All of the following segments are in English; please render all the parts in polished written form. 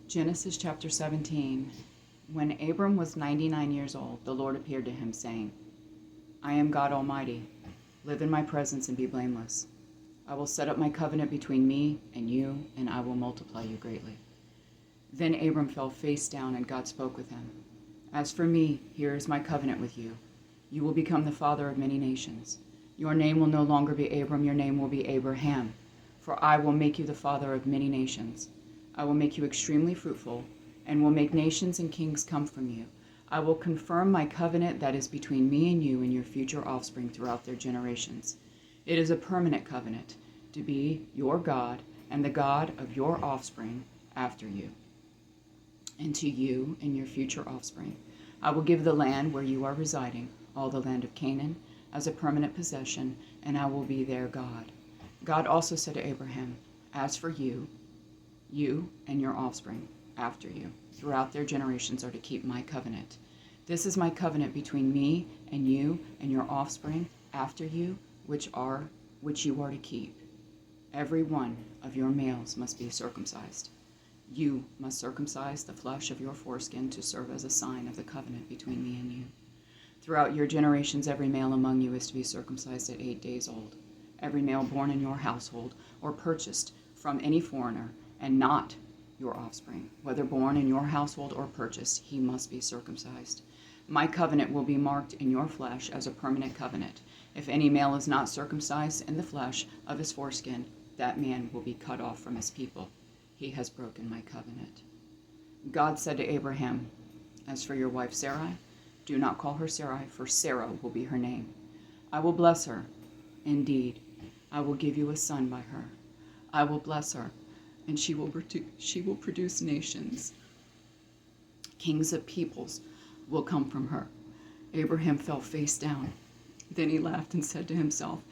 Genesis chapter 17. When Abram was 99 years old, the Lord appeared to him, saying, I am God Almighty. Live in my presence and be blameless. I will set up my covenant between me and you, and I will multiply you greatly. Then Abram fell face down, and God spoke with him. As for me, here is my covenant with you. You will become the father of many nations. Your name will no longer be Abram, your name will be Abraham. For I will make you the father of many nations. I will make you extremely fruitful, and will make nations and kings come from you. I will confirm my covenant that is between me and you and your future offspring throughout their generations. It is a permanent covenant, to be your God and the God of your offspring after you, and to you and your future offspring. I will give the land where you are residing, all the land of Canaan, as a permanent possession, and I will be their God. God also said to Abraham, as for you and your offspring after you, throughout their generations, are to keep my covenant. This is my covenant between me and you and your offspring after you, which you are to keep. Every one of your males must be circumcised. You must circumcise the flesh of your foreskin to serve as a sign of the covenant between me and you. Throughout your generations, every male among you is to be circumcised at 8 days old. Every male born in your household or purchased from any foreigner, and not your offspring, whether born in your household or purchased, he must be circumcised. My covenant will be marked in your flesh as a permanent covenant. If any male is not circumcised in the flesh of his foreskin, that man will be cut off from his people. He has broken my covenant. God said to Abraham, as for your wife Sarai, do not call her Sarai, for Sarah will be her name. I will bless her. Indeed, I will give you a son by her. I will bless her, and she will produce nations. Kings of peoples will come from her. Abraham fell face down. Then he laughed and said to himself,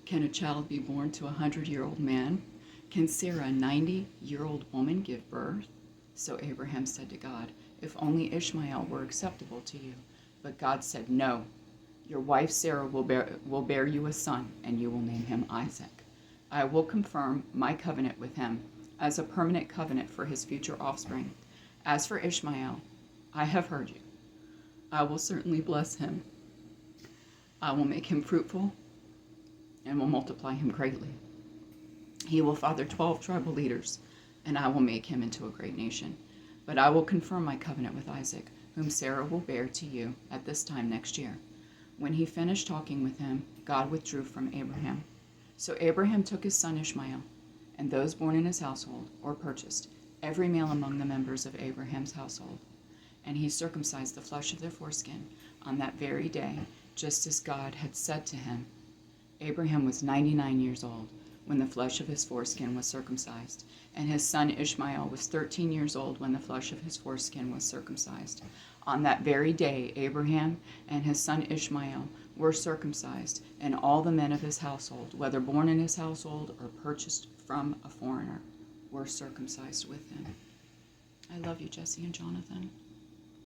can a child be born to a 100-year-old man? Can Sarah, a 90-year-old woman, give birth? So Abraham said to God, if only Ishmael were acceptable to you. But God said, no, your wife Sarah will bear you a son, and you will name him Isaac. I will confirm my covenant with him as a permanent covenant for his future offspring. As for Ishmael, I have heard you. I will certainly bless him. I will make him fruitful and will multiply him greatly. He will father 12 tribal leaders, and I will make him into a great nation. But I will confirm my covenant with Isaac, whom Sarah will bear to you at this time next year. When he finished talking with him, God withdrew from Abraham. So Abraham took his son Ishmael, and those born in his household, or purchased, every male among the members of Abraham's household. And he circumcised the flesh of their foreskin on that very day, just as God had said to him. Abraham was 99 years old when the flesh of his foreskin was circumcised, and his son Ishmael was 13 years old when the flesh of his foreskin was circumcised. On that very day, Abraham and his son Ishmael were circumcised, and all the men of his household, whether born in his household or purchased from a foreigner, were circumcised with him. I love you, Jessie and Jonathan.